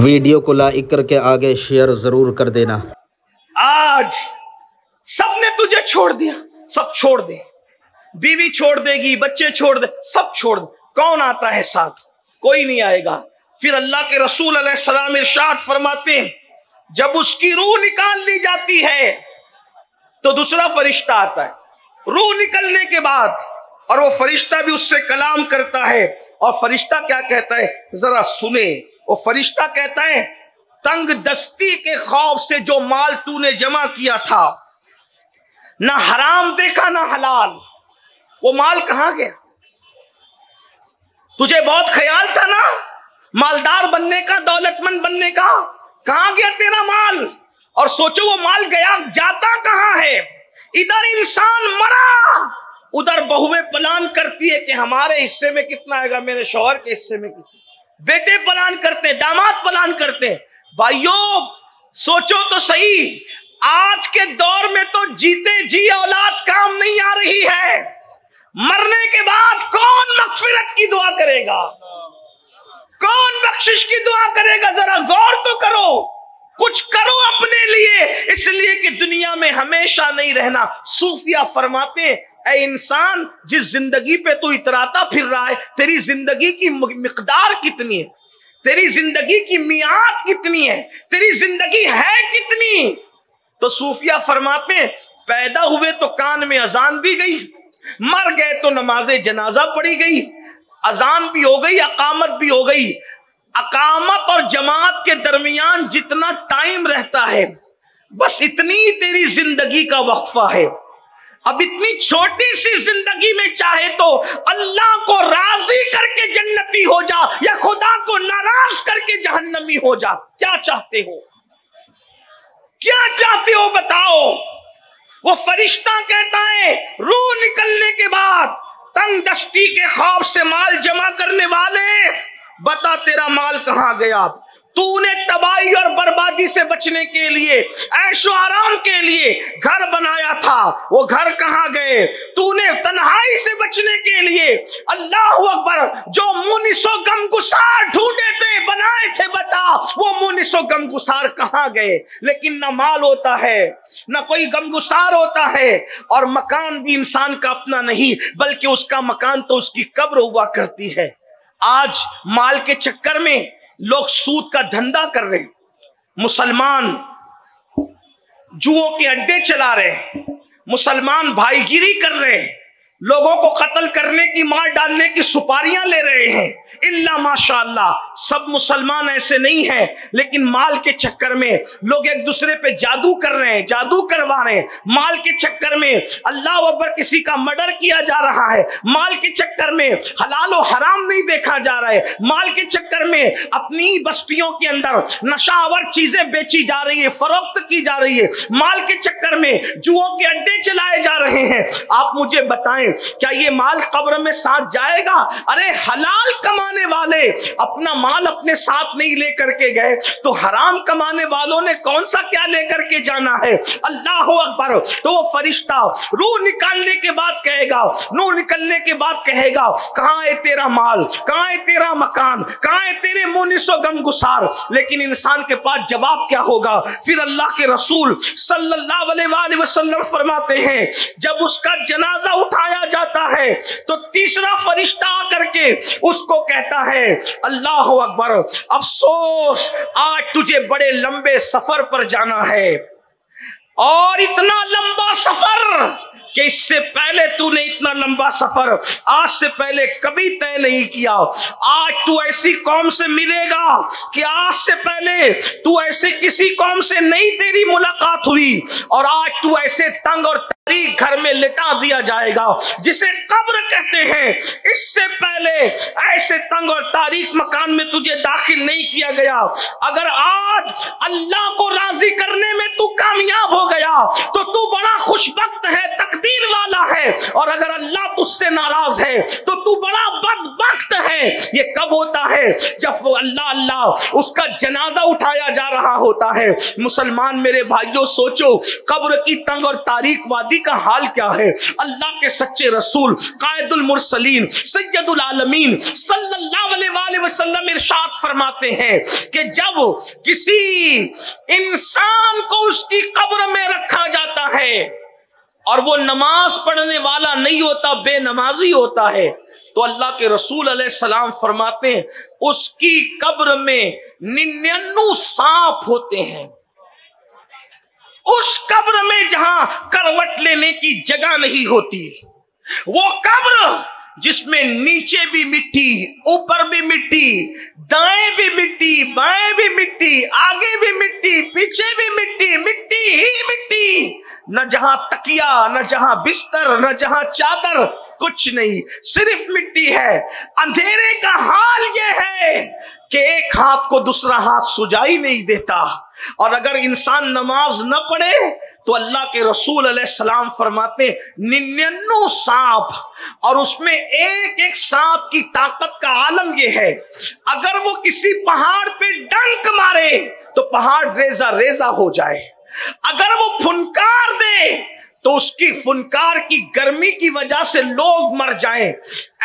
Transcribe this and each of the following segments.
Video کو like کر کے آگے شیئر ضرور کر دینا۔ آج سب نے تجھے چھوڑ دیا، سب چھوڑ دے، بیوی چھوڑ دے گی، بچے چھوڑ دے، سب چھوڑ دے، کون آتا ہے ساتھ؟ کوئی نہیں آئے گا۔ پھر اللہ کے رسول علیہ السلام ارشاد فرماتے ہیں جب اس کی روح نکال لی جاتی ہے تو دوسرا فرشتہ آتا ہے روح نکلنے کے بعد، اور وہ فرشتہ بھی اس سے کلام کرتا ہے، اور فرشتہ کیا کہتا ہے ذرا سنے۔ وہ فرشتہ کہتا ہے تنگ دستی کے خوف سے جو مال تو نے جمع کیا تھا، نہ حرام دیکھا نہ حلال، وہ مال کہاں گیا؟ تجھے بہت خیال تھا نا مالدار بننے کا، دولت مند بننے کا، کہاں گیا تیرا مال؟ اور سوچو وہ مال گیا جاتا کہاں ہے؟ ادھر انسان مرا، ادھر بہویں پلان کرتی ہے کہ ہمارے حصے میں کتنا آئے گا، میرے شوہر کے حصے میں کتنا، بیٹے پلان کرتے ہیں، داماد پلان کرتے ہیں۔ بھائیوں سوچو تو صحیح، آج کے دور میں تو جیتے جی اولاد کام نہیں آ رہی ہے، مرنے کے بعد کون مغفرت کی دعا کرے گا؟ کون بخشش کی دعا کرے گا؟ ذرا غور تو کرو، کچھ کرو اپنے لیے، اس لیے کہ دنیا میں ہمیشہ نہیں رہنا۔ صوفیہ فرماتے ہیں اے انسان، جس زندگی پہ تو اتراتا پھر رہا ہے، تیری زندگی کی مقدار کتنی ہے؟ تیری زندگی کی میعاد کتنی ہے؟ تیری زندگی ہے کتنی؟ تو صوفیہ فرماتے ہیں پیدا ہوئے تو کان میں اذان بھی گئی، مر گئے تو نماز جنازہ پڑھی گئی، اذان بھی ہو گئی، اقامت بھی ہو گئی۔ اقامت اور جماعت کے درمیان جتنا ٹائم رہتا ہے بس اتنی تیری زندگی کا وقفہ ہے۔ اب اتنی چھوٹی سی زندگی میں چاہے تو اللہ کو راضی کر کے جنتی ہو جا یا خدا کو ناراض کر کے جہنمی ہو جا، کیا چاہتے ہو؟ کیا چاہتے ہو بتاؤ؟ وہ فرشتہ کہتا ہے روح نکلنے کے بعد تنگ دستی کے خوف سے مال جمع کرنے والے، بتا تیرا مال کہاں گیا؟ تو نے تباہی اور بربادی سے بچنے کے لیے، عیش و آرام کے لیے گھر بنایا تھا، وہ گھر کہاں گئے؟ تو نے تنہائی سے بچنے کے لیے اللہ اکبر جو مونس و غمگسار ڈھونڈے تھے، بنائے تھے، بتا وہ مونس و غمگسار کہاں گئے؟ لیکن نہ مال ہوتا ہے نہ کوئی غمگسار ہوتا ہے، اور مکان بھی انسان کا اپنا نہیں بلکہ اس کا مکان تو اس کی قبر ہوا کرتی ہے۔ آج مال کے چکر میں لوگ سود کا دھندا کر رہے ہیں، مسلمان جوؤں کے اڈے چلا رہے ہیں، مسلمان بھائی گیری کر رہے ہیں، لوگوں کو قتل کرنے کی، مار ڈالنے کی سپاریاں لے رہے ہیں۔ اللہ ماشاءاللہ سب مسلمان ایسے نہیں ہیں، لیکن مال کے چکر میں لوگ ایک دوسرے پہ جادو کر رہے ہیں، جادو کروا رہے ہیں، مال کے چکر میں اللہ اکبر کسی کا مرڈر کیا جا رہا ہے، مال کے چکر میں حلال و حرام نہیں دیکھا جا رہا ہے، مال کے چکر میں اپنی بستیوں کے اندر نشہ آور چیزیں بیچی جا رہی ہے، فروخت کی جا رہی ہے، مال کے چکر میں جوؤں کے اڈے چلائے جا رہے ہیں۔ آپ مجھے بتائیں کیا یہ مال قبر میں ساتھ جائے گا؟ ارے حلال کمانے والے اپنا مال اپنے ساتھ نہیں لے کر کے گئے تو حرام کمانے والوں نے کون سا کیا لے کر کے جانا ہے؟ اللہ اکبر۔ تو وہ فرشتہ روح نکالنے کے بعد کہے گا، روح نکلنے کے بعد کہے گا کہاں ہے تیرا مال، کہاں ہے تیرا مکان، کہاں ہے تیرے مونس و غمگسار؟ لیکن انسان کے پاس جواب کیا ہوگا؟ پھر اللہ کے رسول صلی اللہ علیہ وآلہ وسلم فرماتے ہیں جب اس کا جنازہ اٹھایا جاتا ہے تو تیسرا فرشتہ آ کر کے اس کو کہتا ہے اللہ اکبر، افسوس آج تجھے بڑے لمبے سفر پر جانا ہے، اور اتنا لمبا سفر کہ اس سے پہلے تو نے اتنا لمبا سفر آج سے پہلے کبھی طے نہیں کیا۔ آج تو ایسی قوم سے ملے گا کہ آج سے پہلے تو ایسے کسی قوم سے نہیں تیری ملاقات ہوئی، اور آج تو ایسے تنگ اور تاریک گھر میں لٹا دیا جائے گا جسے قبر کہتے ہیں، اس سے پہلے ایسے تنگ اور تاریک مکان میں تجھے داخل نہیں کیا گیا۔ اگر آج اللہ کو راضی کرنے میں تو کامیاب ہو گیا تو تو بڑا خوش بخت ہے، تقدیر والا ہے، اور اگر اللہ تجھ سے ناراض ہے تو تو بڑا بدبخت ہے۔ یہ کب ہوتا ہے؟ جب اللہ اس کا جنازہ اٹھایا جا رہا ہوتا ہے۔ مسلمان میرے بھائیوں سوچو، قبر کی تنگ اور تاریک وادی نمازی کا حال کیا ہے؟ اللہ کے سچے رسول قائد المرسلین سید العالمین صلی اللہ علیہ وآلہ وسلم ارشاد فرماتے ہیں کہ جب کسی انسان کو اس کی قبر میں رکھا جاتا ہے اور وہ نماز پڑھنے والا نہیں ہوتا، بے نمازی ہوتا ہے، تو اللہ کے رسول علیہ السلام فرماتے ہیں اس کی قبر میں 99 سانپ ہوتے ہیں۔ اس قبر میں جہاں کروٹ لینے کی جگہ نہیں ہوتی، وہ قبر جس میں نیچے بھی مٹی، اوپر بھی مٹی، دائیں بھی مٹی، بائیں بھی مٹی، آگے بھی مٹی، پیچھے بھی مٹی، مٹی ہی مٹی، نہ جہاں تکیا، نہ جہاں بستر، نہ جہاں چادر، کچھ نہیں، صرف مٹی ہے۔ اندھیرے کا حال یہ ہے کہ ایک ہاتھ کو دوسرا ہاتھ سجائی نہیں دیتا، اور اگر انسان نماز نہ پڑھے تو اللہ کے رسول علیہ السلام فرماتے 99 سانپ، اور اس میں ایک ایک سانپ کی طاقت کا عالم یہ ہے، اگر وہ کسی پہاڑ پہ ڈنک مارے تو پہاڑ ریزہ ریزہ ہو جائے، اگر وہ پھنکار دے تو اس کی فنکار کی گرمی کی وجہ سے لوگ مر جائیں۔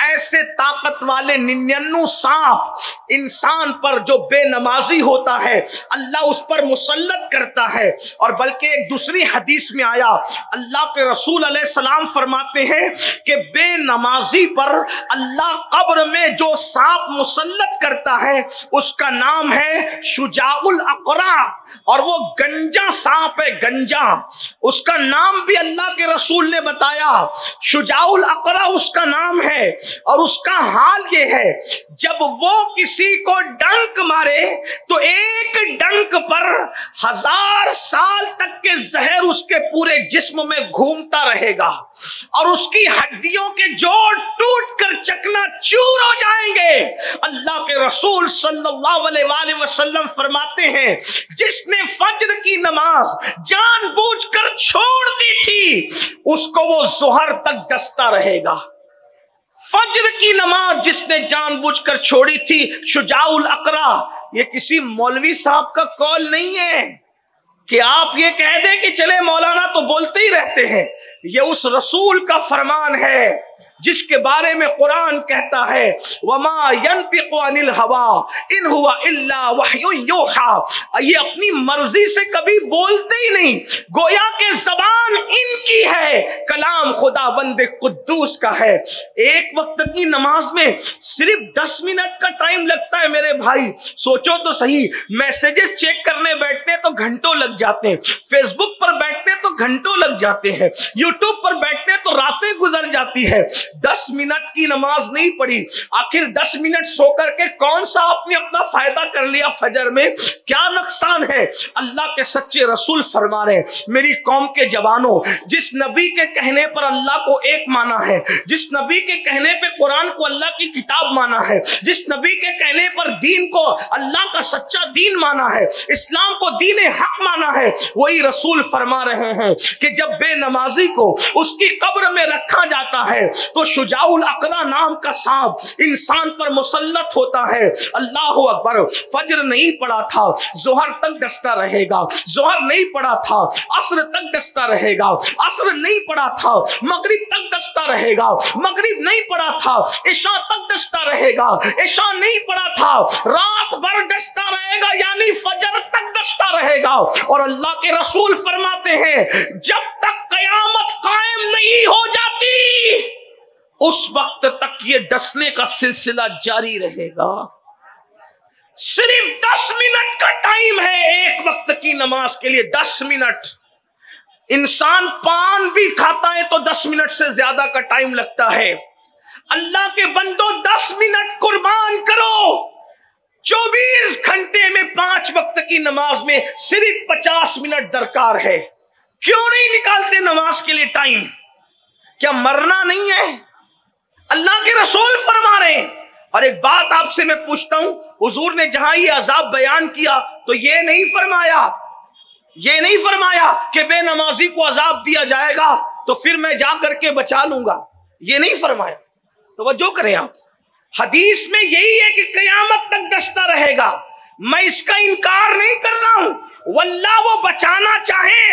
ایسے طاقت والے 99 سانپ انسان پر جو بے نمازی ہوتا ہے اللہ اس پر مسلط کرتا ہے۔ اور بلکہ ایک دوسری حدیث میں آیا، اللہ کے رسول علیہ السلام فرماتے ہیں کہ بے نمازی پر اللہ قبر میں جو سانپ مسلط کرتا ہے اس کا نام ہے شجاع الاقرع، اور وہ گنجا سانپ ہے، گنجا، اس کا نام بھی اللہ کے رسول نے بتایا، شجاع الاقرع اس کا نام ہے۔ اور اس کا حال یہ ہے جب وہ کسی کو ڈنک مارے تو ایک ڈنک پر 1000 سال تک کے زہر اس کے پورے جسم میں گھومتا رہے گا، اور اس کی ہڈیوں کے جوڑ ٹوٹ کر چکنا چور ہو جائیں گے۔ اللہ کے رسول صلی اللہ علیہ وآلہ وسلم فرماتے ہیں جس نے فجر کی نماز جان بوجھ کر چھوڑ دی تھی اس کو وہ ظہر تک ڈستا رہے گا۔ فجر کی نماز جس نے جان بوجھ کر چھوڑی تھی، شجاع الاقرع، یہ کسی مولوی صاحب کا قول نہیں ہے کہ آپ یہ کہہ دیں کہ چلے مولانا تو بولتے ہی رہتے ہیں، یہ اس رسول کا فرمان ہے جس کے بارے میں قرآن کہتا ہے وَمَا يَنْطِقُ عَنِ الْهَوَىٰ إِنْ هُوَ إِلَّا وَحْيٌ يُوحَىٰ، یہ اپنی مرضی سے کبھی بولتے ہی نہیں، گویا کہ زبان ان کی ہے، کلام خداوند قدوس کا ہے۔ ایک وقت کی نماز میں صرف 10 منٹ کا ٹائم لگتا ہے میرے بھائی، سوچو تو صحیح، میسیجز چیک کرنے بیٹھتے تو گھنٹوں لگ جاتے ہیں، فیس بک پر بیٹھتے تو گھنٹوں لگ جاتے ہیں، یوٹیوب پر بیٹھتے تو راتیں گزر جاتی ہے۔ 10 منٹ کی نماز نہیں پڑھی، آخر 10 منٹ سو کر کے کون سا آپ نے اپنا فائدہ کر لیا؟ فجر میں کیا نقصان ہے؟ اللہ کے سچے رسول فرما رہے ہیں میری قوم کے جوانوں، جس نبی کے کہنے پر اللہ کو ایک مانا ہے، جس نبی کے کہنے پہ قرآن کو اللہ کی کتاب مانا ہے، جس نبی کے کہنے پر دین کو اللہ کا سچا دین مانا ہے، اسلام کو دین حق مانا ہے، وہی رسول فرما رہے ہیں کہ جب بے نمازی کو اس کی قبر میں رکھا جاتا ہے تو شجاع الاقرع نام کا سانپ انسان پر مسلط ہوتا ہے۔ اللہ اکبر، فجر نہیں پڑا تھا ظہر تک ڈستا رہے گا، ظہر نہیں پڑا تھا عصر تک ڈستا رہے گا، عصر نہیں پڑا تھا مغرب تک ڈستا رہے گا، مغرب نہیں پڑا تھا عشاء تک ڈستا رہے گا، عشاء نہیں پڑا تھا رات بھر ڈستا رہے گا، یعنی فجر تک ڈستا رہے گا۔ اور اللہ کے رسول فرماتے ہیں جب تک قیامت قائم نہیں ہو جاتی اس وقت تک یہ ڈسنے کا سلسلہ جاری رہے گا۔ صرف 10 منٹ کا ٹائم ہے ایک وقت کی نماز کے لیے، 10 منٹ۔ انسان پان بھی کھاتا ہے تو 10 منٹ سے زیادہ کا ٹائم لگتا ہے۔ اللہ کے بندو 10 منٹ قربان کرو، 24 گھنٹے میں 5 وقت کی نماز میں صرف 50 منٹ درکار ہے۔ کیوں نہیں نکالتے نماز کے لیے ٹائم؟ کیا مرنا نہیں ہے؟ اللہ کے رسول فرما رہے ہیں۔ اور ایک بات آپ سے میں پوچھتا ہوں، حضور نے جہاں یہ عذاب بیان کیا تو یہ نہیں فرمایا کہ بے نمازی کو عذاب دیا جائے گا تو پھر میں جا کر کے بچا لوں گا، یہ نہیں فرمایا۔ توجہ کریں آپ، حدیث میں یہی ہے کہ قیامت تک ڈستا رہے گا۔ میں اس کا انکار نہیں کر رہا ہوں، واللہ وہ بچانا چاہے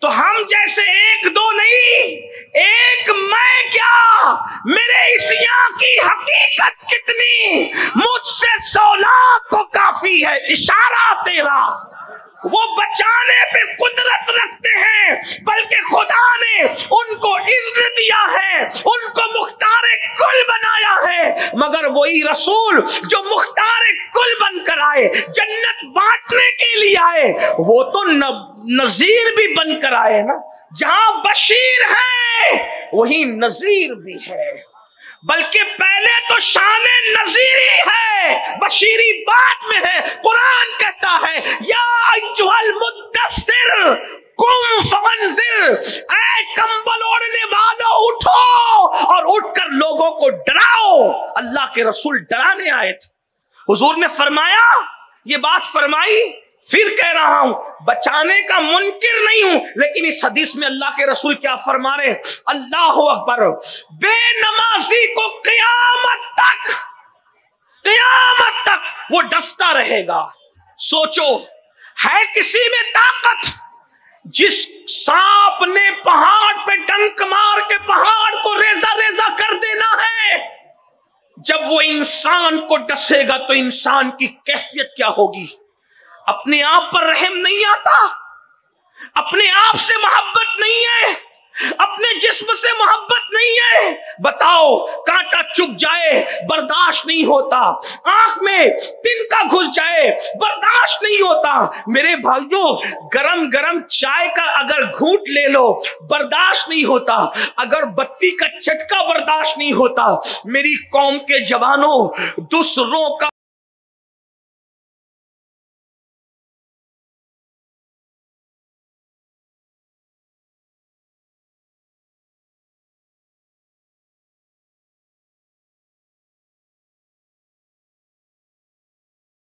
تو ہم جیسے ایک دو نہیں، ایک میں کیا، میرے اس یہاں کی حقیقت کتنی، مجھ سے 100 لاکھ کو کافی ہے اشارہ تیرا۔ وہ بچانے پہ قدرت رکھتے ہیں، بلکہ خدا نے ان کو عزت دیا ہے، ان کو مختار کل بنایا ہے، مگر وہی رسول جو مختار کل بن کر آئے، جنت بانٹنے کے لیے آئے، وہ تو نذیر بھی بن کر آئے نا۔ جہاں بشیر ہے وہی نذیر بھی ہے، بلکہ پہلے تو شان نذیری ہے، بشیری بعد میں ہے۔ قرآن کہتا ہے یا ایھا المدثر قم فانذر، اے کمبل اوڑھنے والو اٹھو اور اٹھ کر لوگوں کو ڈراؤ۔ اللہ کے رسول ڈرانے آئے تھے۔ حضور نے فرمایا، یہ بات فرمائی، پھر کہہ رہا ہوں بچانے کا منکر نہیں ہوں، لیکن اس حدیث میں اللہ کے رسول کیا فرما رہے؟ اللہ اکبر، بے نمازی کو قیامت تک وہ ڈستا رہے گا۔ سوچو، ہے کسی میں طاقت؟ جس سانپ نے پہاڑ پہ ڈنک مار کے پہاڑ کو ریزہ ریزہ کر دینا ہے، جب وہ انسان کو ڈسے گا تو انسان کی کیفیت کیا ہوگی؟ اپنے آپ پر رحم نہیں آتا، اپنے آپ سے محبت نہیں ہے، اپنے جسم سے محبت نہیں ہے۔ بتاؤ، کانٹا چبھ جائے برداشت نہیں ہوتا، آنکھ میں تنکا گھس جائے برداشت نہیں ہوتا۔ میرے بھائیوں، گرم گرم چائے کا اگر گھونٹ لے لو برداشت نہیں ہوتا، اگر بتی کا چٹکا برداشت نہیں ہوتا۔ میری قوم کے جوانوں، دوسروں کا